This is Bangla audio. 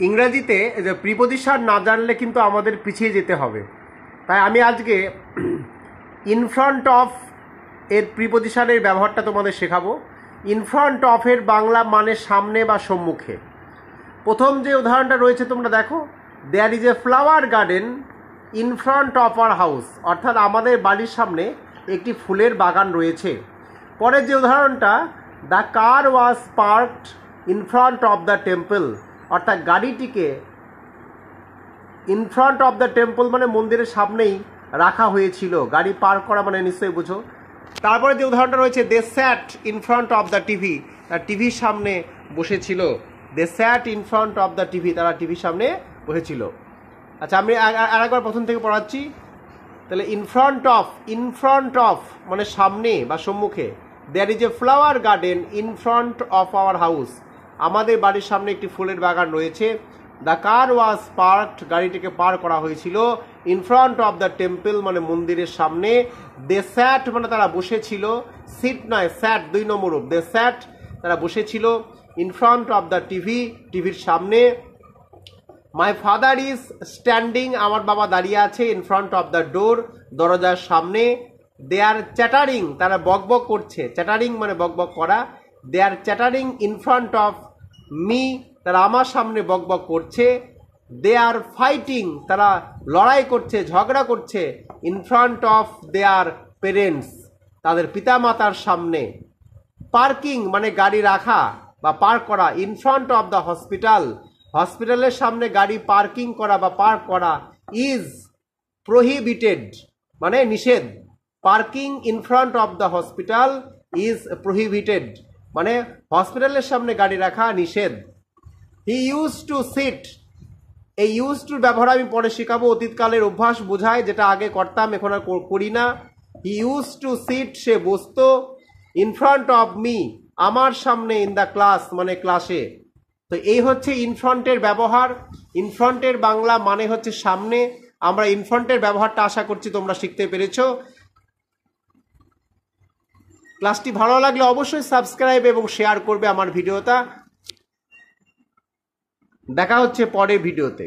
ইংরেজিতে যে প্রিপোজিশন না জানলে কিন্তু আমাদের পিছিয়ে যেতে হবে। তাই আমি আজকে ইন ফ্রন্ট অফ এর প্রিপোজিশনের ব্যবহারটা তোমাদের শেখাবো। ইন ফ্রন্ট অফের বাংলা মানে সামনে বা সম্মুখে। প্রথম যে উদাহরণটা রয়েছে তোমরা দেখো, there is a flower garden in front of our house, অর্থাৎ আমাদের বাড়ির সামনে একটি ফুলের বাগান রয়েছে। পরের যে উদাহরণটা, the car was parked in front of the temple, অর্থাৎ গাড়িটিকে in front of the temple মানে মন্দিরের সামনেই রাখা হয়েছিল। গাড়ি পার্ক করা মানে নিশ্চয়ই বুঝো। তারপরে যে উদাহরণটা রয়েছে, they sat in front of the TV, তারা টিভির সামনে বসেছিল। They sat in front of the TV, তারা টিভির সামনে বসেছিল। আচ্ছা, আমি আরেকবার প্রথম থেকে পড়াচ্ছি। তাহলে ইন ফ্রন্ট অফ মানে সামনে বা সম্মুখে। There is a flower garden in front of our house, আমাদের বাড়ির সামনে একটি ফুলের বাগান রয়েছে। দ্য কার ওয়াজ পার্কড, গাড়িটিকে পার করা হয়েছিল। In front of the temple মানে মন্দিরের সামনে। দে স্যাট মানে তারা বসেছিল, সিট নয় স্যাট 2 নম্বর রূপ। দে স্যাট তারা বসেছিল। In front of the TV টিভির সামনে। মাই ফাদার ইজ স্ট্যান্ডিং, আমার বাবা দাঁড়িয়ে আছে। In front of the door দরজার সামনে। দে আর চ্যাটারিং, তারা বকবক করছে। চ্যাটারিং মানে বকবক করা। They are chattering in front of me, তারা আমার সামনে বকবক করছে। দে আর ফাইটিং, তারা লড়াই করছে, ঝগড়া করছে। In front of their parents, তাদের পিতামাতার সামনে। পার্কিং মানে গাড়ি রাখা বা পার্ক করা। In front of the hospital, হসপিটালের সামনে গাড়ি পার্কিং করা বা পার্ক করা। ইজ প্রহিবিটেড মানে নিষেধ। Parking in front of the hospital is prohibited মানে হসপিটালের সামনে গাড়ি রাখা নিষেধ। হি ইউজ টু সিট, এই ইউজ টুর ব্যবহার আমি পরে শেখাবো। অতীতকালের অভ্যাস বোঝায়, যেটা আগে করতাম এখন আর করি না। হি ইউজ টু সিট, সে বসতো। ইন ফ্রন্ট অফ মি, আমার সামনে। ইন দ্য ক্লাস মানে ক্লাসে। তো এই হচ্ছে ইনফ্রন্টের ব্যবহার। ইনফ্রন্টের বাংলা মানে হচ্ছে সামনে। আমরা ইনফ্রন্টের ব্যবহারটা আশা করছি তোমরা শিখতে পেরেছো। ক্লাসটি ভালো লাগলে অবশ্যই সাবস্ক্রাইব এবং শেয়ার করবে আমার ভিডিওটা। দেখা হচ্ছে পরের ভিডিওতে।